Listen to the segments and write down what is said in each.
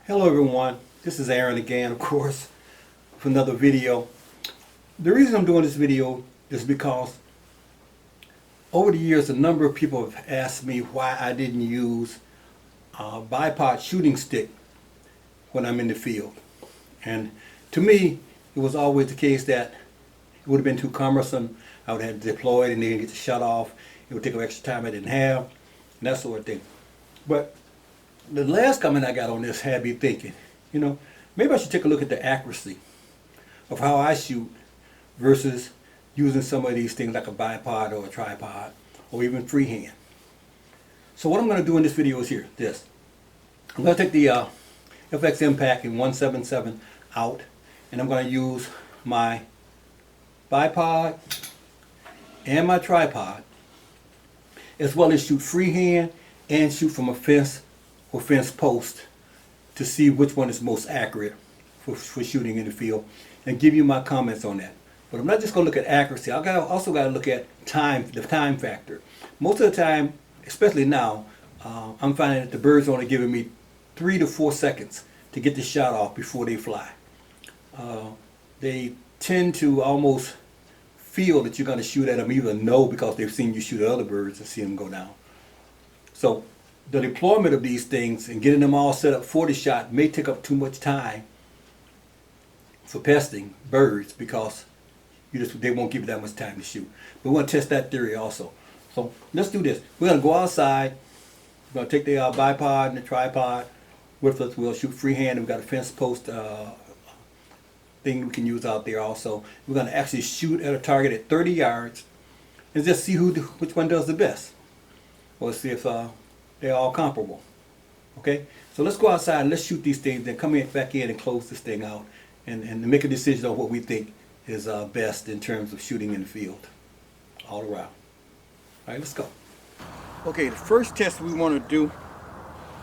Hello everyone, this is Aaron again, of course, for another video. The reason I'm doing this video is because over the years a number of people have asked me why I didn't use a bipod shooting stick when I'm in the field. And to me, it was always the case that it would have been too cumbersome. I would have had to deploy it and then get the shut off. It would take up extra time I didn't have, and that sort of thing. But the last comment I got on this had me thinking, maybe I should take a look at the accuracy of how I shoot versus using some of these things like a bipod or a tripod or even freehand. So what I'm going to do in this video is this. I'm going to take the FX Impact in 177 out, and I'm going to use my bipod and my tripod, as well as shoot freehand and shoot from a fence or fence post to see which one is most accurate for shooting in the field, and give you my comments on that. But I'm not just going to look at accuracy. I also got to look at time, the time factor. Most of the time, especially now, I'm finding that the birds are only giving me 3 to 4 seconds to get the shot off before they fly. They tend to almost feel that you're going to shoot at them, even know because they've seen you shoot at other birds and see them go down. So the deployment of these things and getting them all set up for the shot may take up too much time for pesting birds because they won't give you that much time to shoot. But we want to test that theory also. So let's do this. We're going to go outside. We're going to take the bipod and the tripod with us. We'll shoot freehand. We've got a fence post thing we can use out there also. We're going to actually shoot at a target at 30 yards and just see which one does the best. We'll see if they're all comparable. Okay, so let's go outside and let's shoot these things, then come back in and close this thing out and make a decision on what we think is best in terms of shooting in the field all around. All right, let's go. Okay, the first test we want to do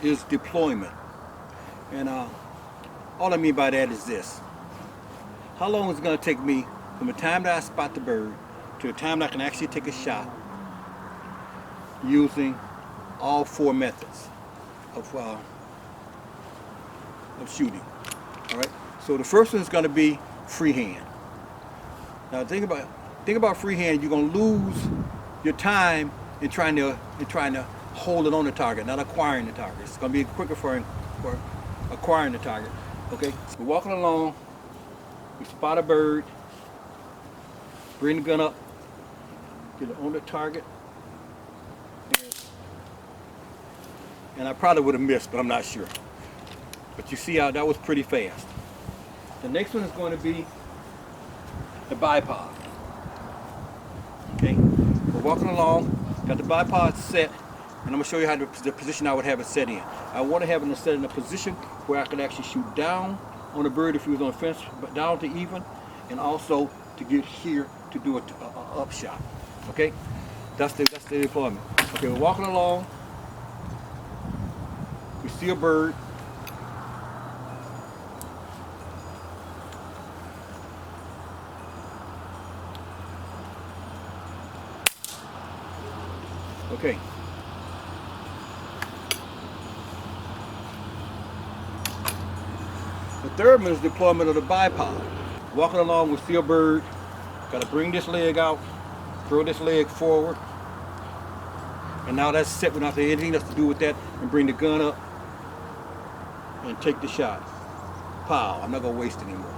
is deployment. And all I mean by that is this. How long is it going to take me from the time that I spot the bird to the time that I can actually take a shot using all 4 methods of shooting. All right. So the first one is going to be freehand. Now think about freehand. You're going to lose your time in trying to hold it on the target, not acquiring the target. It's going to be quicker for acquiring the target. Okay. So we're walking along. We spot a bird. Bring the gun up. Get it on the target. And I probably would have missed, but I'm not sure. But you see how that was pretty fast. The next one is going to be the bipod. Okay, we're walking along, got the bipod set, and I'm going to show you how the position I would have it set in. I want to have it set in a position where I could actually shoot down on the bird if he was on a fence, but down to even, and also to get here to do an up shot. Okay, that's the deployment. Okay, we're walking along. We see a bird. Okay. The third one is deployment of the bipod. Walking along, we see a bird. Got to bring this leg out, throw this leg forward. And now that's set. We don't have to do anything else to do with that. And bring the gun up and take the shot. Pow, I'm not going to waste anymore.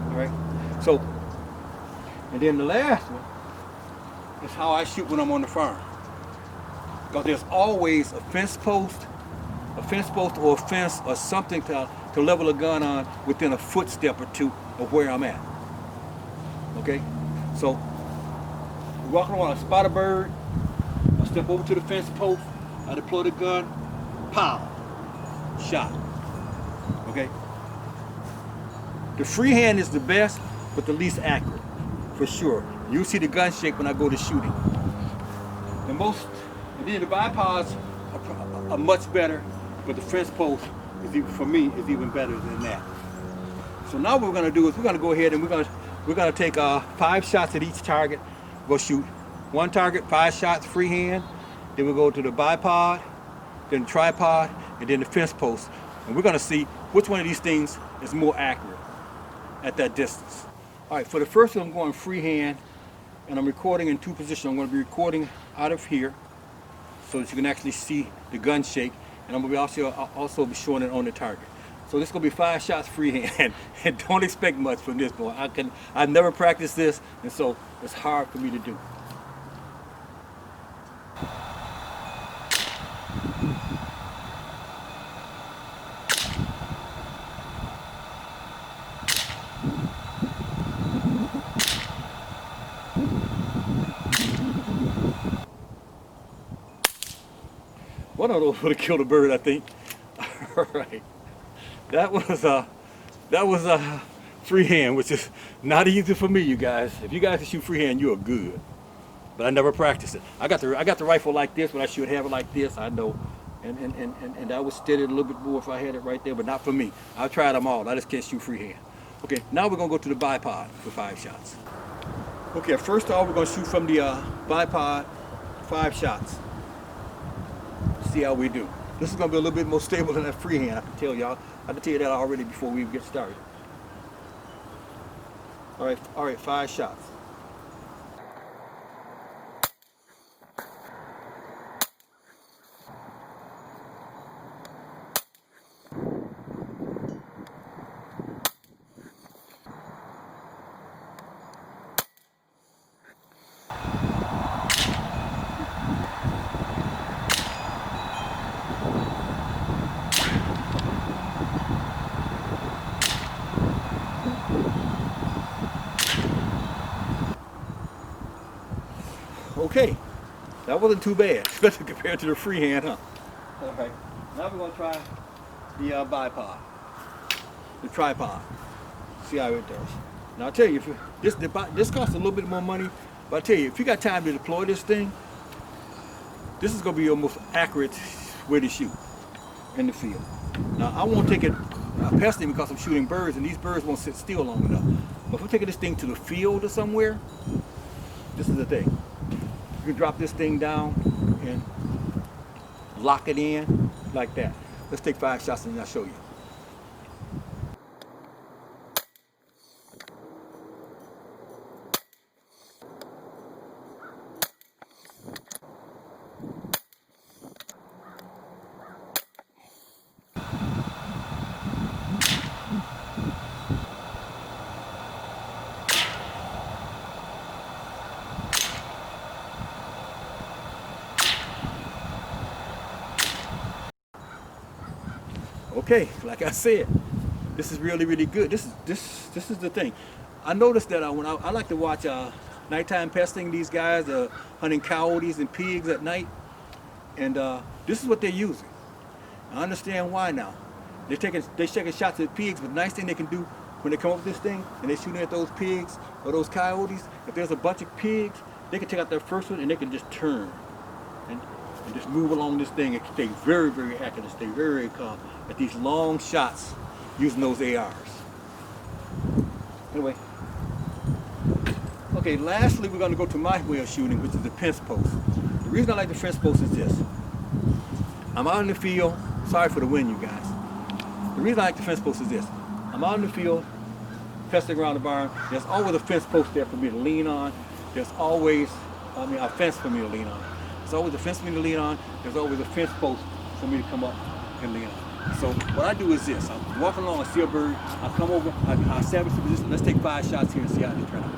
All right, so, and then the last one is how I shoot when I'm on the farm. Because there's always a fence post or a fence or something to level a gun on within a footstep or two of where I'm at. Okay, so we're walking along, I spot a bird, I step over to the fence post, I deploy the gun, pow. Shot. Okay. The freehand is the best, but the least accurate, for sure. You see the gun shake when I go to shooting. And then the bipods are much better, but the fence post is even better than that. So now what we're going to do is we're going to go ahead and we're going to take 5 shots at each target. We'll shoot one target, 5 shots freehand. Then we'll go to the bipod, then the tripod, and then the fence post. And we're gonna see which one of these things is more accurate at that distance. All right, for the first one, I'm going freehand, and I'm recording in two positions. I'm gonna be recording out of here so that you can actually see the gun shake, and I'm gonna be also be showing it on the target. So this is gonna be 5 shots freehand, and don't expect much from this boy. I've never practiced this, and so it's hard for me to do. One of those would have killed a bird, I think. All right, that was freehand, which is not easy for me, you guys. If you guys can shoot freehand, you are good. But I never practiced it. I got the rifle like this, but I should have it like this. I know, and I would steady it a little bit more if I had it right there, but not for me. I've tried them all. I just can't shoot freehand. Okay, now we're gonna go to the bipod for 5 shots. Okay, first off, we're gonna shoot from the bipod 5 shots. See how we do. This is gonna be a little bit more stable than that freehand. I can tell y'all. I can tell you that already before we even get started. All right, 5 shots. Okay, that wasn't too bad, especially compared to the freehand, huh? All right, now we're gonna try the bipod, the tripod. See how it does. Now I'll tell you, this costs a little bit more money, but I tell you, if you got time to deploy this thing, this is gonna be your most accurate way to shoot in the field. Now I won't take it pesting because I'm shooting birds, and these birds won't sit still long enough. But if we're taking this thing to the field or somewhere, this is the thing. You can drop this thing down and lock it in like that. Let's take 5 shots and I'll show you. Okay, like I said, this is really, really good. This is the thing. I noticed that when I like to watch nighttime pesting, these guys hunting coyotes and pigs at night, and this is what they're using. I understand why now. They're taking shots at pigs, but the nice thing they can do when they come up with this thing and they're shooting at those pigs or those coyotes, if there's a bunch of pigs, they can take out their first one and they can just turn and just move along this thing and stay very, very accurate and stay very, very calm at these long shots using those ARs. Anyway, okay, lastly we're going to go to my way of shooting, which is the fence post. The reason I like the fence post is this. I'm out in the field. Sorry for the wind, you guys. The reason I like the fence post is this. I'm out in the field, pesting around the barn. There's always a fence post there for me to lean on. There's always, a fence for me to lean on. There's always a fence for me to lean on. There's always a fence post for me to come up and lean on. So what I do is this. I'm walking along, I see a bird. I come over, I establish the position. Let's take 5 shots here and see how they turn out.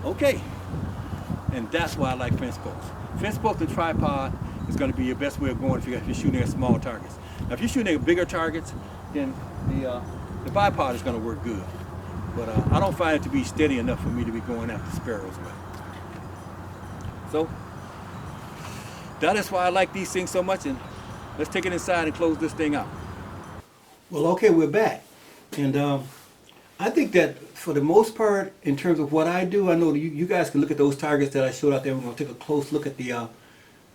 Okay, and that's why I like fence posts. Fence posts and tripod is going to be your best way of going if you're shooting at small targets. Now, if you're shooting at bigger targets, then the bipod is going to work good. But I don't find it to be steady enough for me to be going after sparrows with. So that is why I like these things so much. And let's take it inside and close this thing out. Well, okay, we're back. And I think that for the most part, in terms of what I do, I know you guys can look at those targets that I showed out there. We're going to take a close look at the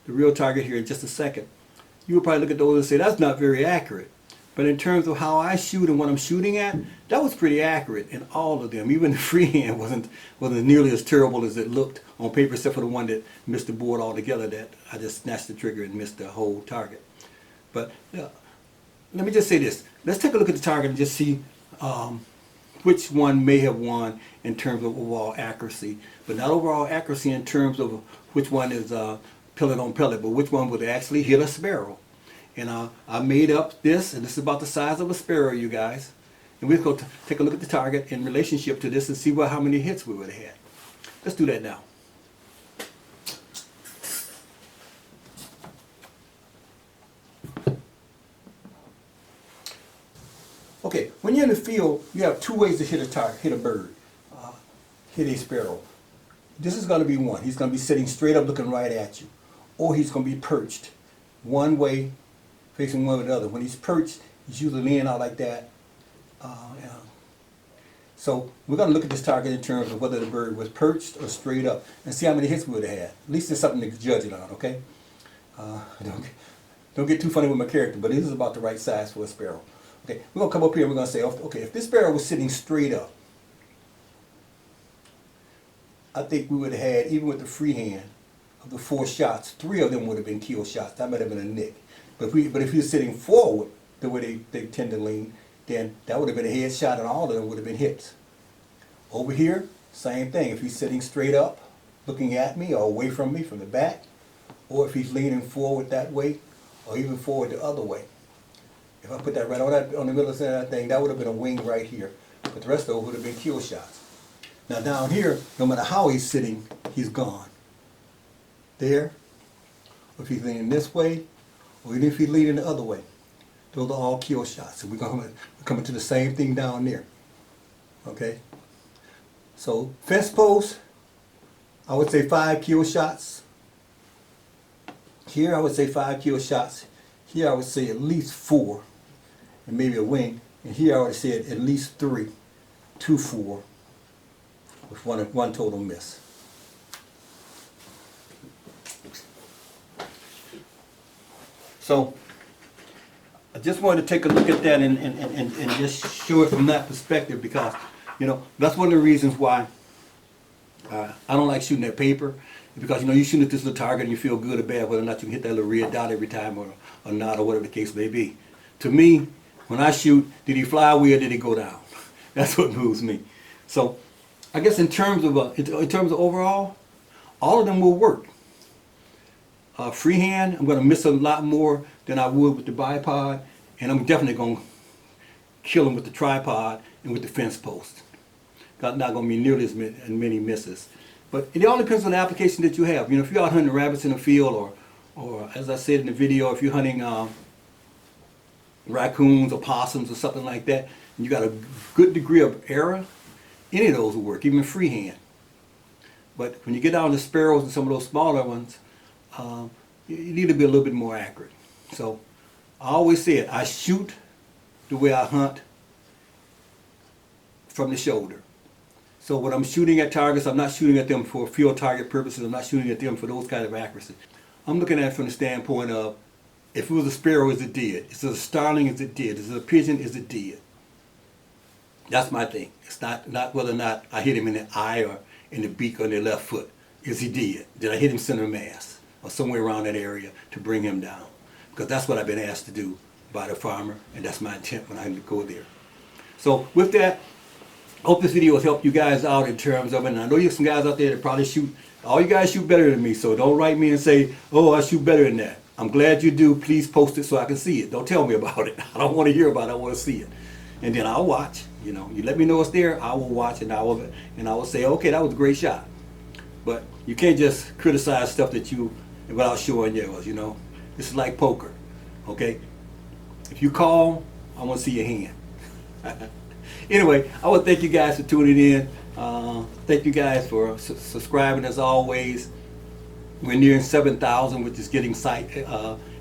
real target here in just a second. You would probably look at those and say, that's not very accurate. But in terms of how I shoot and what I'm shooting at, that was pretty accurate in all of them. Even the freehand wasn't nearly as terrible as it looked on paper, except for the one that missed the board altogether, that I just snatched the trigger and missed the whole target. But let me just say this. Let's take a look at the target and just see which one may have won in terms of overall accuracy. But not overall accuracy in terms of which one is pellet on pellet, but which one would actually hit a sparrow. And I made up this, and this is about the size of a sparrow, you guys. And we're going to take a look at the target in relationship to this and see how many hits we would have had. Let's do that now. Okay, when you're in the field, you have two ways to hit a target, hit a bird, hit a sparrow. This is going to be one. He's going to be sitting straight up looking right at you. Or he's going to be perched one way, facing one or the other. When he's perched, he's usually leaning out like that. So we're going to look at this target in terms of whether the bird was perched or straight up and see how many hits we would have had. At least there's something to judge it on, okay? Don't get too funny with my character, but this is about the right size for a sparrow. Okay, we're going to come up here and we're going to say, okay, if this sparrow was sitting straight up, I think we would have had, even with the freehand, of the 4 shots, 3 of them would have been kill shots. That might have been a nick. But if he was sitting forward, the way they tend to lean, then that would have been a headshot and all of them would have been hits. Over here, same thing. If he's sitting straight up, looking at me or away from me from the back, or if he's leaning forward that way, or even forward the other way. If I put that right on the middle of that thing, that would have been a wing right here. But the rest of them would have been kill shots. Now down here, no matter how he's sitting, he's gone. There, or if he's leaning this way, or even if he's leaning the other way. Those are all kill shots. So we're coming to the same thing down there. Okay? So fence post, I would say 5 kill shots. Here I would say 5 kill shots. Here I would say at least 4, and maybe a wing. And here I would say at least 3, 2, 4, with one total miss. So I just wanted to take a look at that and just show it from that perspective, because, you know, that's one of the reasons why I don't like shooting at paper. Because, you know, you shoot at this little target and you feel good or bad whether or not you can hit that little red dot every time or not, or whatever the case may be. To me, when I shoot, did he fly away or did he go down? That's what moves me. So I guess in terms of overall, all of them will work. Freehand, I'm going to miss a lot more than I would with the bipod, and I'm definitely going to kill him with the tripod and with the fence post. Not going to be nearly as many misses. But it all depends on the application that you have. You know, if you're out hunting rabbits in the field, or as I said in the video, if you're hunting raccoons or possums or something like that, and you got a good degree of error, any of those will work, even freehand. But when you get down to sparrows and some of those smaller ones, you need to be a little bit more accurate. So I always say it, I shoot the way I hunt from the shoulder. So when I'm shooting at targets, I'm not shooting at them for field target purposes. I'm not shooting at them for those kind of accuracy. I'm looking at it from the standpoint of, if it was a sparrow, is it dead? Is it a starling, is it dead? Is it a pigeon, is it dead? That's my thing. It's not whether or not I hit him in the eye or in the beak or in the left foot. Is he dead? Did I hit him center mass or somewhere around that area to bring him down? Because that's what I've been asked to do by the farmer, and that's my intent when I go there. So with that, I hope this video has helped you guys out in terms of it. And I know you have some guys out there that probably shoot, all you guys shoot better than me, so don't write me and say, oh, I shoot better than that. I'm glad you do. Please post it so I can see it. Don't tell me about it. I don't want to hear about it. I want to see it. And then I'll watch. You know, you let me know it's there, I will watch, and I will say, okay, that was a great shot. But you can't just criticize stuff that you without showing yours, you know. This is like poker, okay? If you call, I want to see your hand. Anyway, I want to thank you guys for tuning in. Thank you guys for subscribing as always. We're nearing 7,000, which is getting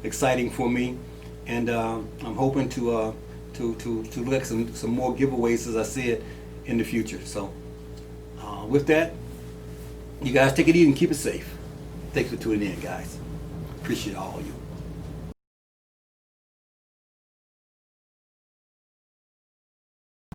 exciting for me, and I'm hoping to let some more giveaways, as I said, in the future. So with that, you guys take it easy and keep it safe. Thanks for tuning in, guys. Appreciate all of you.